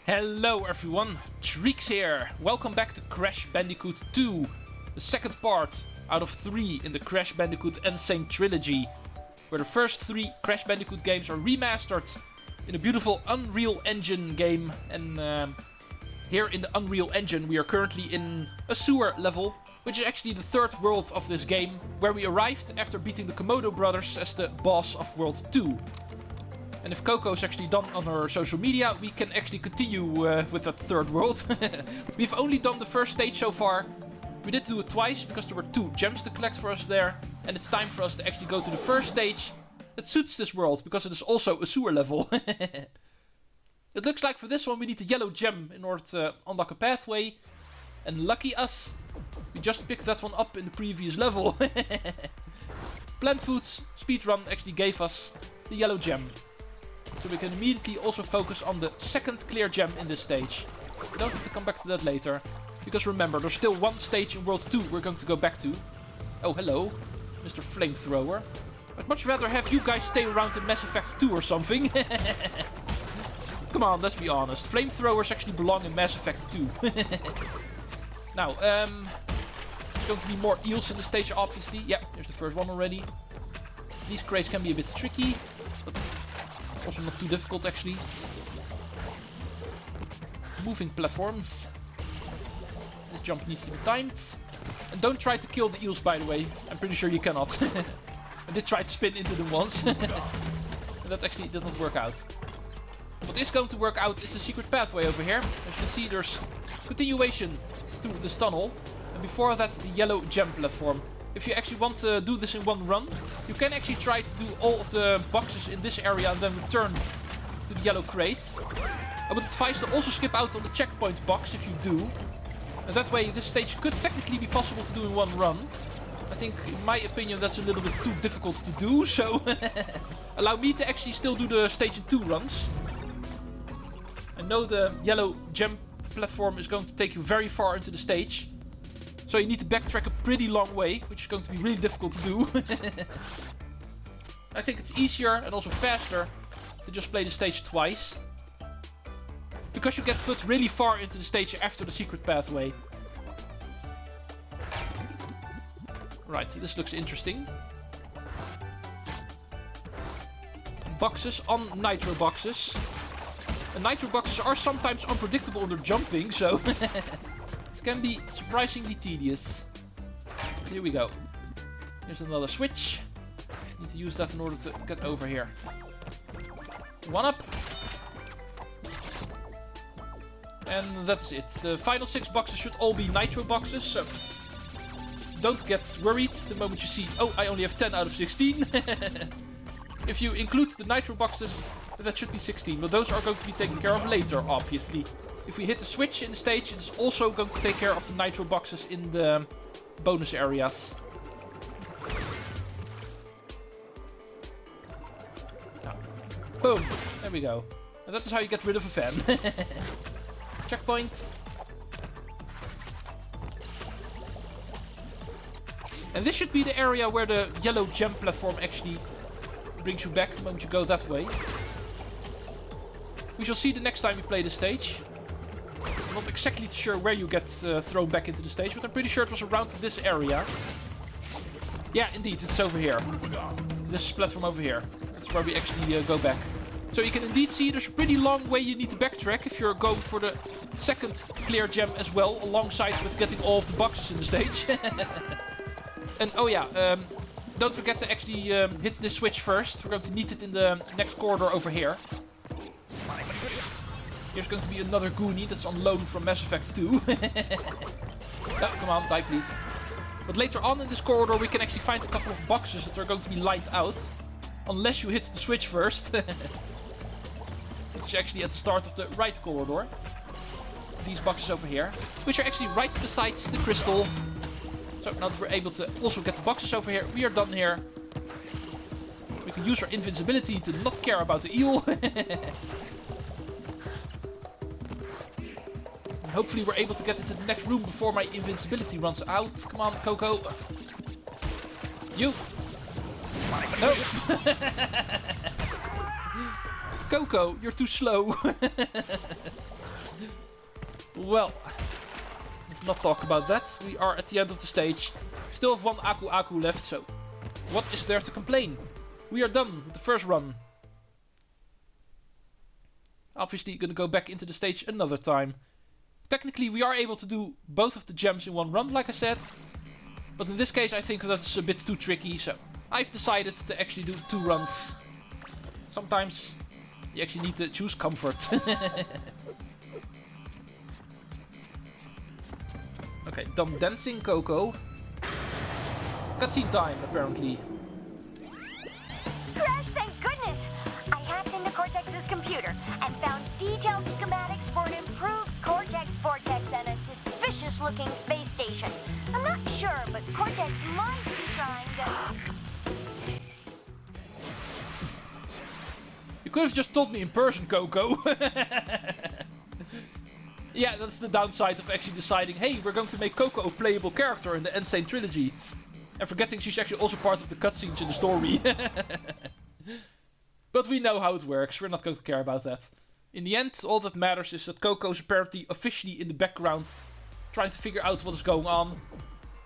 Hello everyone, Treecks here. Welcome back to Crash Bandicoot 2, the second part out of 3 in the Crash Bandicoot and Sane Trilogy, where the first 3 Crash Bandicoot games are remastered in a beautiful Unreal Engine game. And here in the Unreal Engine we are currently in a sewer level, which is actually the third world of this game, where we arrived after beating the Komodo brothers as the boss of World 2. And if Coco is actually done on her social media, we can actually continue with that third world. We've only done the first stage so far. We did do it twice because there were 2 gems to collect for us there. And it's time for us to actually go to the first stage that suits this world, because it is also a sewer level. It looks like for this one we need the yellow gem in order to unlock a pathway. And lucky us, we just picked that one up in the previous level. Plant Foods Speedrun actually gave us the yellow gem. So we can immediately also focus on the second clear gem in this stage. We don't have to come back to that later, because remember, there's still one stage in World 2 we're going to go back to. Oh, hello, Mr. Flamethrower. I'd much rather have you guys stay around in Mass Effect 2 or something. Come on, let's be honest. Flamethrowers actually belong in Mass Effect 2. Now, there's going to be more eels in the stage, obviously. Yeah, there's the first one already. These crates can be a bit tricky, but also not too difficult actually. Moving platforms. This jump needs to be timed. And don't try to kill the eels, by the way. I'm pretty sure you cannot. I did try to spin into them once. And that actually did not work out. What is going to work out is the secret pathway over here. As you can see, there's continuation through this tunnel. And before that, the yellow gem platform. If you actually want to do this in one run, you can actually try to do all of the boxes in this area and then return to the yellow crate. I would advise to also skip out on the checkpoint box if you do. And that way this stage could technically be possible to do in one run. I think, in my opinion, that's a little bit too difficult to do, so allow me to actually still do the stage in 2 runs. I know the yellow gem platform is going to take you very far into the stage. So you need to backtrack a pretty long way, which is going to be really difficult to do. I think it's easier and also faster to just play the stage twice, because you get put really far into the stage after the secret pathway. Right, this looks interesting. Boxes on nitro boxes. And nitro boxes are sometimes unpredictable in their jumping, so this can be surprisingly tedious. Here we go. Here's another switch. Need to use that in order to get over here. One up. And that's it. The final 6 boxes should all be nitro boxes, so don't get worried the moment you see, oh, I only have 10 out of 16. If you include the nitro boxes, that should be 16, but those are going to be taken care of later, obviously. If we hit a switch in the stage, it's also going to take care of the nitro boxes in the bonus areas. Boom! There we go. And that is how you get rid of a fan. Checkpoint. And this should be the area where the yellow gem platform actually brings you back the moment you go that way. We shall see the next time we play the stage. I'm not exactly sure where you get thrown back into the stage, but I'm pretty sure it was around this area. Yeah, indeed, it's over here. This platform over here. That's where we actually go back. So you can indeed see there's a pretty long way you need to backtrack if you're going for the second clear gem as well, alongside with getting all of the boxes in the stage. And oh yeah, don't forget to actually hit this switch first. We're going to need it in the next corridor over here. Here's going to be another Goonie that's on loan from Mass Effect 2. Oh, come on, die please. But later on in this corridor we can actually find a couple of boxes that are going to be lighted out. Unless you hit the switch first. Which is actually at the start of the right corridor. These boxes over here. Which are actually right beside the crystal. So now that we're able to also get the boxes over here, we are done here. We can use our invincibility to not care about the eel. And hopefully we're able to get into the next room before my invincibility runs out. Come on, Coco. You. No. Coco, you're too slow. Well, let's not talk about that. We are at the end of the stage. Still have one Aku Aku left, so what is there to complain? We are done with the first run. Obviously gonna go back into the stage another time. Technically we are able to do both of the gems in one run, like I said. But in this case I think that's a bit too tricky, so I've decided to actually do 2 runs. Sometimes you actually need to choose comfort. Okay, dumb dancing Coco. Cutscene time, apparently. Crash, thank goodness! I hacked into Cortex's computer and found detailed schematics for an improved Cortex Vortex and a suspicious-looking space station. I'm not sure, but Cortex might be trying to... You could have just told me in person, Coco. Yeah, that's the downside of actually deciding, hey, we're going to make Coco a playable character in the Sane Trilogy. And forgetting she's actually also part of the cutscenes in the story. But we know how it works, we're not going to care about that. In the end, all that matters is that Coco's apparently officially in the background, trying to figure out what is going on.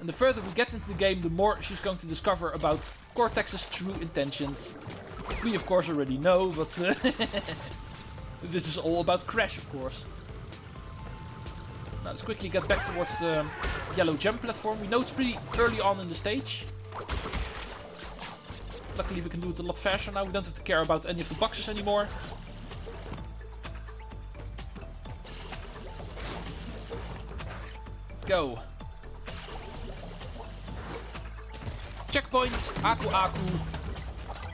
And the further we get into the game, the more she's going to discover about Cortex's true intentions. We of course already know, but this is all about Crash, of course. Now let's quickly get back towards the yellow gem platform. We know it's pretty early on in the stage. Luckily we can do it a lot faster now. We don't have to care about any of the boxes anymore. Let's go. Checkpoint, Aku Aku,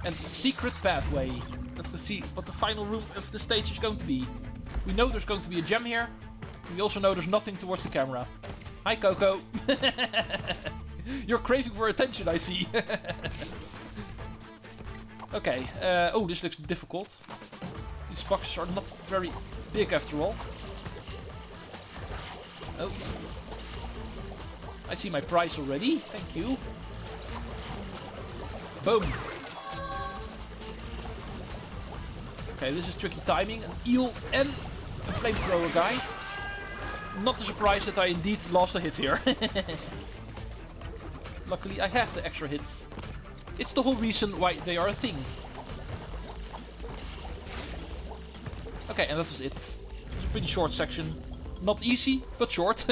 and secret pathway. Let's see what the final room of the stage is going to be. We know there's going to be a gem here. We also know there's nothing towards the camera. Hi, Coco. You're craving for attention, I see. Okay. Oh, this looks difficult. These boxes are not very big after all. Oh. I see my prize already. Thank you. Boom. Okay, this is tricky timing. An eel and a flamethrower guy. Not a surprise that I indeed lost a hit here. Luckily I have the extra hits. It's the whole reason why they are a thing. Okay, and that was it. It's a pretty short section. Not easy, but short.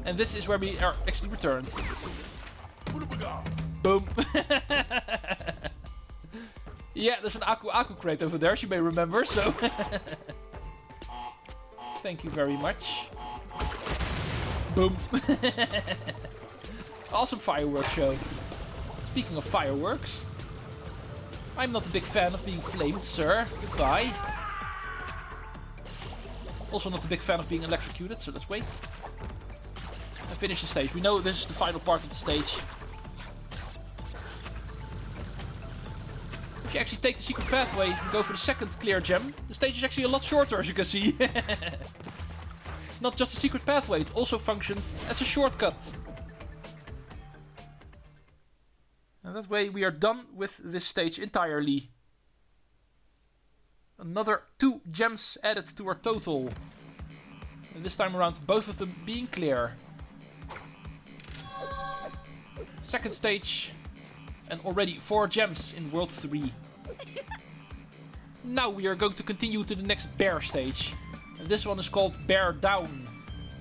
And this is where we are actually returned. Boom. Yeah, there's an Aku Aku crate over there, as you may remember, so... Thank you very much. Boom. Awesome fireworks show. Speaking of fireworks, I'm not a big fan of being flamed, sir. Goodbye. Also not a big fan of being electrocuted, so let's wait. And finish the stage. We know this is the final part of the stage. If you actually take the secret pathway and go for the second clear gem, the stage is actually a lot shorter, as you can see. It's not just a secret pathway, it also functions as a shortcut. And that way we are done with this stage entirely. Another 2 gems added to our total. And this time around both of them being clear. Second stage. And already 4 gems in World 3. Now we are going to continue to the next bear stage. And this one is called Bear Down.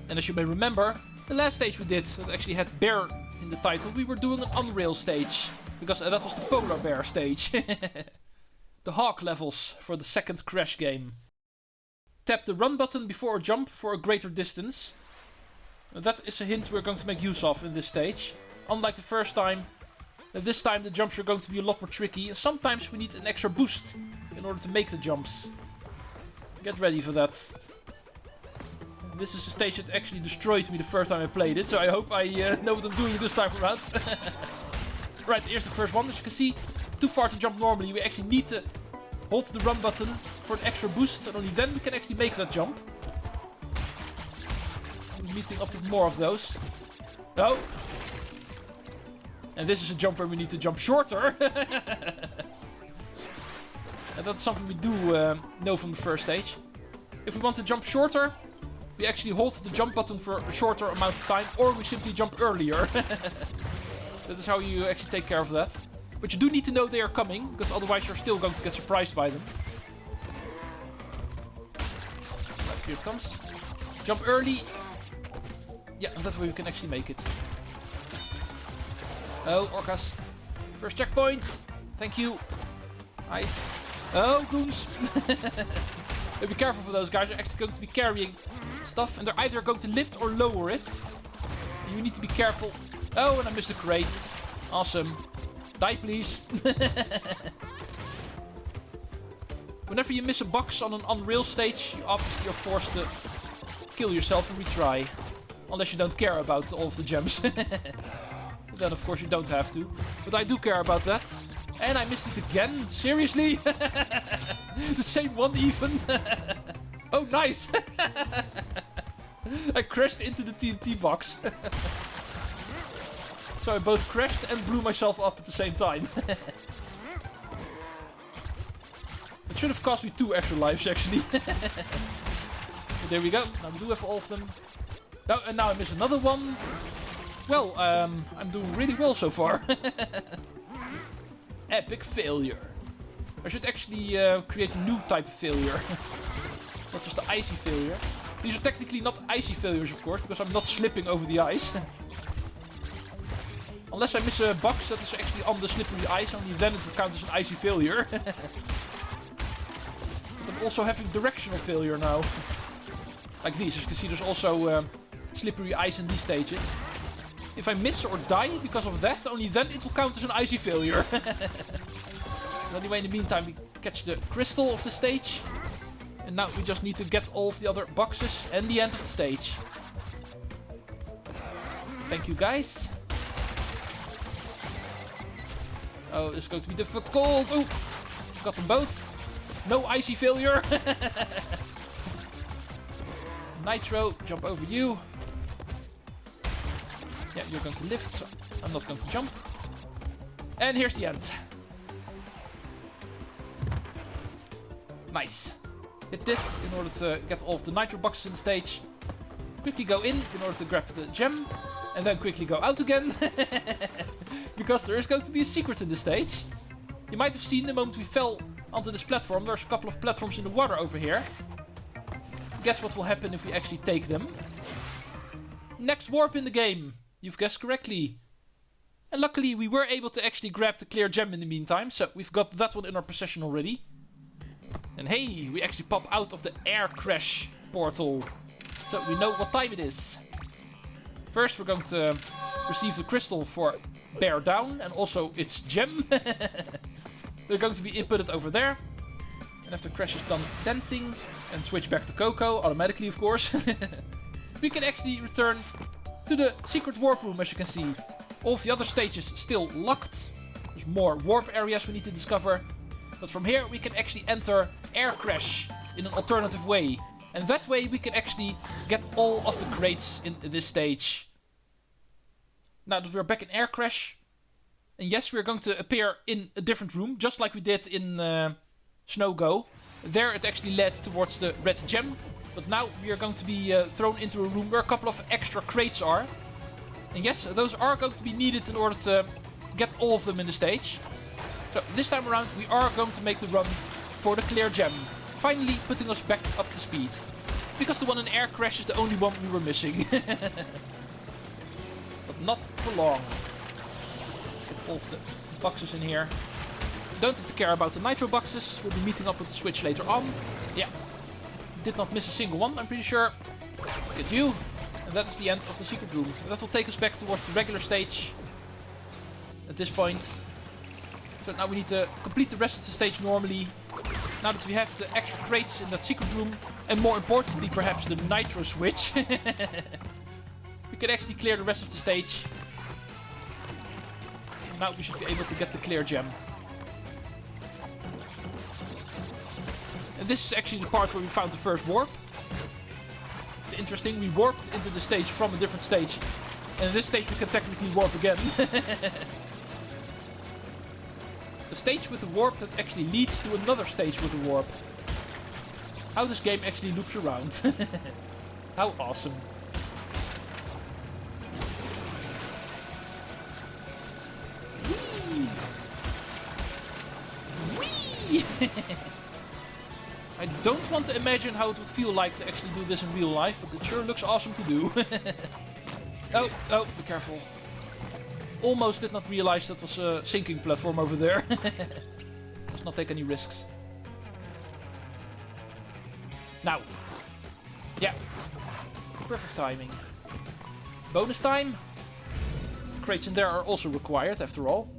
And as you may remember, the last stage we did that actually had bear in the title, we were doing an Unreal stage. Because that was the polar bear stage. The hawk levels for the second Crash game. Tap the run button before a jump for a greater distance. And that is a hint we're going to make use of in this stage. Unlike the first time, this time the jumps are going to be a lot more tricky, and sometimes we need an extra boost in order to make the jumps. Get ready for that. This is a stage that actually destroyed me the first time I played it, so I hope I know what I'm doing this time around. Right, here's the first one. As you can see, too far to jump normally. We actually need to hold the run button for an extra boost, and only then we can actually make that jump. We're meeting up with more of those. Oh! And this is a jump where we need to jump shorter. And that's something we do know from the first stage. If we want to jump shorter, we actually hold the jump button for a shorter amount of time, or we simply jump earlier. That is how you actually take care of that. But you do need to know they are coming, because otherwise you're still going to get surprised by them. Right, here it comes. Jump early. Yeah, and that way we can actually make it. Oh, orcas. First checkpoint. Thank you. Nice. Oh, goons. Be careful for those guys. They're actually going to be carrying stuff, and they're either going to lift or lower it. You need to be careful. Oh, and I missed the crate. Awesome. Die, please. Whenever you miss a box on an Unreal stage, you obviously are forced to kill yourself and retry. Unless you don't care about all of the gems. Then, of course, you don't have to. But I do care about that. And I missed it again? Seriously? The same one even? Oh, nice! I crashed into the TNT box. So I both crashed and blew myself up at the same time. It should have cost me 2 extra lives, actually. But there we go. Now we do have all of them. Oh, and now I miss another one. Well, I'm doing really well so far. Epic failure. I should actually create a new type of failure. Not just the icy failure. These are technically not icy failures, of course, because I'm not slipping over the ice. Unless I miss a box that is actually on the slippery ice, only then it will count as an icy failure. But I'm also having directional failure now. Like these, as you can see, there's also slippery ice in these stages. If I miss or die because of that, only then it will count as an icy failure. Anyway, in the meantime, we catch the crystal of the stage. And now we just need to get all of the other boxes and the end of the stage. Thank you, guys. Oh, it's going to be difficult. Oh, got them both. No icy failure. Nitro, jump over you. Yeah, you're going to lift, so I'm not going to jump. And here's the end. Nice. Hit this in order to get all of the nitro boxes in the stage. Quickly go in order to grab the gem. And then quickly go out again. Because there is going to be a secret in the stage. You might have seen the moment we fell onto this platform. There's a couple of platforms in the water over here. Guess what will happen if we actually take them? Next warp in the game. You've guessed correctly. And luckily we were able to actually grab the clear gem in the meantime. So we've got that one in our possession already. And hey, we actually pop out of the air crash portal. So we know what time it is. First we're going to receive the crystal for bear down and also its gem. They're going to be inputted over there. And after Crash is done dancing and switch back to Coco, automatically of course, we can actually return to the secret warp room, as you can see. All of the other stages still locked. There's more warp areas we need to discover. But from here we can actually enter Air Crash in an alternative way. And that way we can actually get all of the crates in this stage. Now that we're back in Air Crash. And yes, we're going to appear in a different room, just like we did in Snow Go. There it actually led towards the red gem. But now we are going to be thrown into a room where a couple of extra crates are. And yes, those are going to be needed in order to get all of them in the stage. So this time around we are going to make the run for the clear gem. Finally putting us back up to speed. Because the one in Air Crash is the only one we were missing. But not for long. Get all of the boxes in here. Don't have to care about the nitro boxes. We'll be meeting up with the switch later on. Yeah. Did not miss a single one, I'm pretty sure. Let's get you. And that is the end of the secret room. That will take us back towards the regular stage. At this point. So now we need to complete the rest of the stage normally. Now that we have the extra crates in that secret room. And more importantly perhaps the nitro switch. We can actually clear the rest of the stage. Now we should be able to get the clear gem. And this is actually the part where we found the first warp. It's interesting, we warped into the stage from a different stage. And in this stage we can technically warp again. A stage with a warp that actually leads to another stage with a warp. How this game actually loops around. How awesome. Whee! I don't want to imagine how it would feel like to actually do this in real life, but it sure looks awesome to do. Oh, be careful. Almost did not realize that was a sinking platform over there. Let's not take any risks. Now. Yeah. Perfect timing. Bonus time. Crates in there are also required, after all.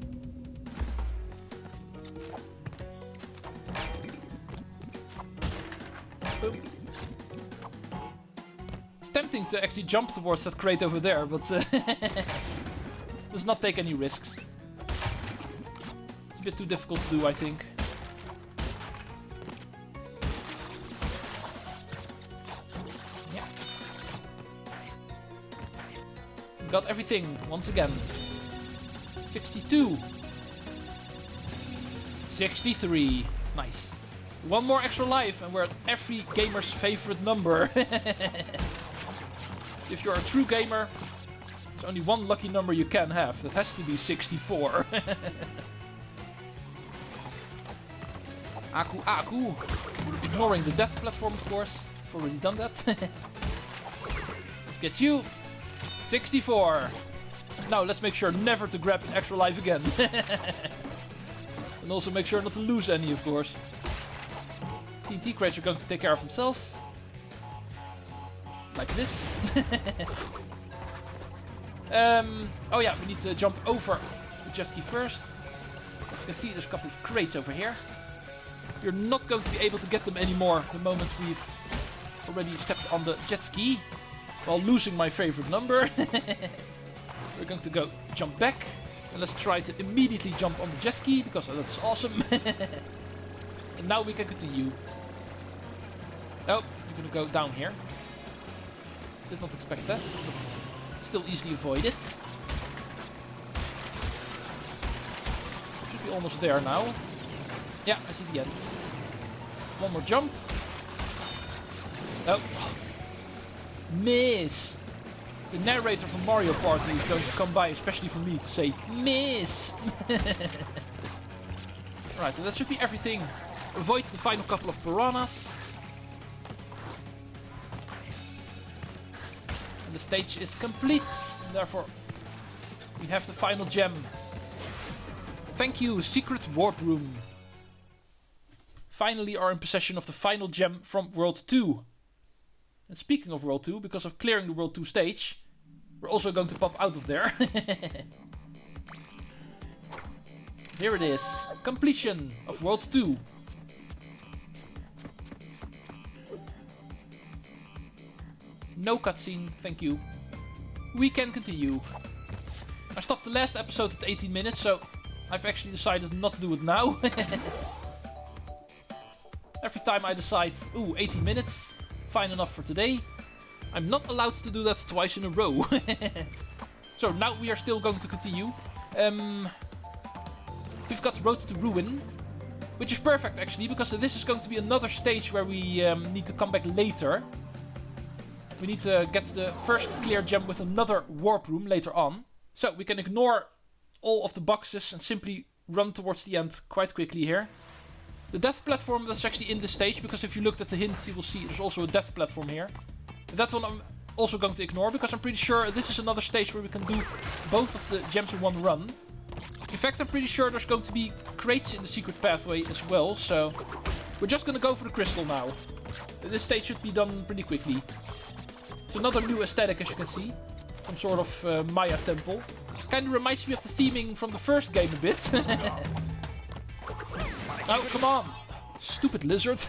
Boom. It's tempting to actually jump towards that crate over there, but does not take any risks. It's a bit too difficult to do, I think. Yeah. Got everything once again. 62. 63. Nice. One more extra life and we're at every gamer's favorite number. If you're a true gamer, there's only one lucky number you can have. That has to be 64. Aku, aku. Ignoring the death platform, of course. I've already done that. Let's get you. 64. Now let's make sure never to grab an extra life again. And also make sure not to lose any, of course. TNT crates are going to take care of themselves. Like this. Oh yeah, we need to jump over the jet ski first. As you can see, there's a couple of crates over here. You're not going to be able to get them anymore the moment we've already stepped on the jet ski. While losing my favorite number. We're going to go jump back. And let's try to immediately jump on the jet ski, because that's awesome. And now we can continue. Oh, we're going to go down here. Did not expect that. Still easily avoided. Should be almost there now. Yeah, I see the end. One more jump. Oh. Miss! The narrator from Mario Party is going to come by, especially for me, to say miss! Right, and that should be everything. Avoid the final couple of piranhas. And the stage is complete. And therefore, we have the final gem. Thank you, Secret Warp Room. Finally are in possession of the final gem from World 2. And speaking of World 2, because of clearing the World 2 stage, we're also going to pop out of there. Here it is. Completion of World 2. No cutscene, thank you. We can continue. I stopped the last episode at 18 minutes, so I've actually decided not to do it now. Every time I decide, ooh, 18 minutes, fine enough for today, I'm not allowed to do that twice in a row. So now we are still going to continue. We've got Road to Ruin, which is perfect actually, because this is going to be another stage where we need to come back later. We need to get the first clear gem with another warp room later on. So we can ignore all of the boxes and simply run towards the end quite quickly here. The death platform that's actually in this stage, because if you looked at the hint you will see there's also a death platform here. That one I'm also going to ignore, because I'm pretty sure this is another stage where we can do both of the gems in one run. In fact, I'm pretty sure there's going to be crates in the secret pathway as well, so we're just going to go for the crystal now. This stage should be done pretty quickly. It's another new aesthetic, as you can see. Some sort of Maya temple. Kind of reminds me of the theming from the first game a bit. Oh, come on! Stupid lizard.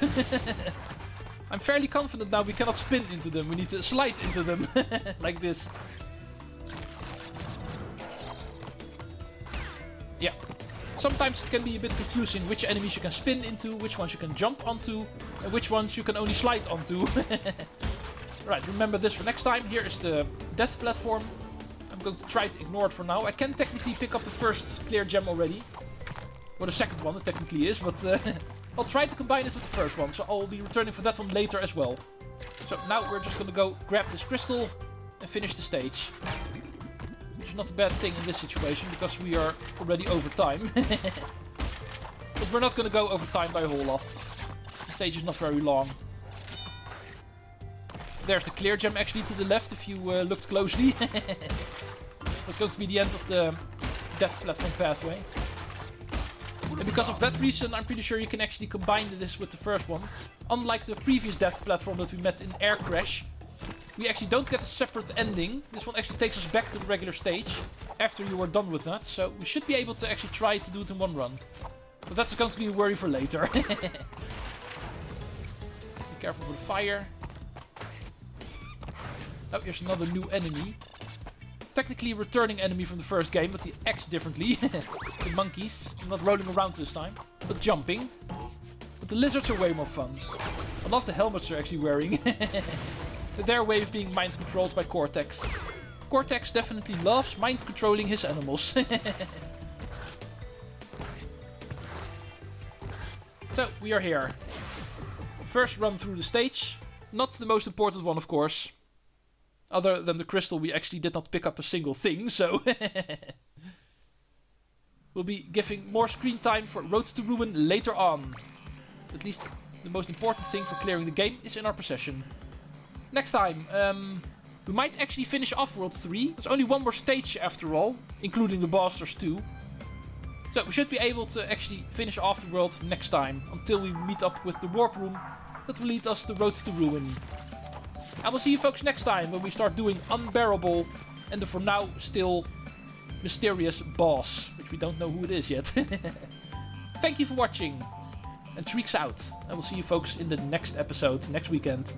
I'm fairly confident now we cannot spin into them. We need to slide into them. Like this. Yeah. Sometimes it can be a bit confusing which enemies you can spin into, which ones you can jump onto, and which ones you can only slide onto. Right, remember this for next time. Here is the death platform. I'm going to try to ignore it for now. I can technically pick up the first clear gem already. Or the second one, it technically is, but I'll try to combine it with the first one, so I'll be returning for that one later as well. So now we're just gonna go grab this crystal and finish the stage. Which is not a bad thing in this situation because we are already over time. But we're not gonna go over time by a whole lot. The stage is not very long. There's the clear gem actually to the left if you looked closely. That's going to be the end of the death platform pathway. And because of that reason, I'm pretty sure you can actually combine this with the first one. Unlike the previous death platform that we met in Air Crash, we actually don't get a separate ending. This one actually takes us back to the regular stage after you are done with that. So we should be able to actually try to do it in one run. But that's going to be a worry for later. Be careful with the fire. Oh, here's another new enemy. Technically a returning enemy from the first game, but he acts differently. The monkeys, not rolling around this time, but jumping. But the lizards are way more fun. I love the helmets they're actually wearing. Their way of being mind controlled by Cortex. Cortex definitely loves mind controlling his animals. So, we are here. First run through the stage. Not the most important one, of course. Other than the crystal, we actually did not pick up a single thing, so... We'll be giving more screen time for Road to Ruin later on. At least the most important thing for clearing the game is in our possession. Next time, we might actually finish off World 3. There's only one more stage after all, including the bosses too. So we should be able to actually finish off the world next time, until we meet up with the warp room that will lead us to Road to Ruin. I will see you folks next time when we start doing Unbearable and the for now still mysterious boss, which we don't know who it is yet. Thank you for watching, and Treecks out. I will see you folks in the next episode next weekend.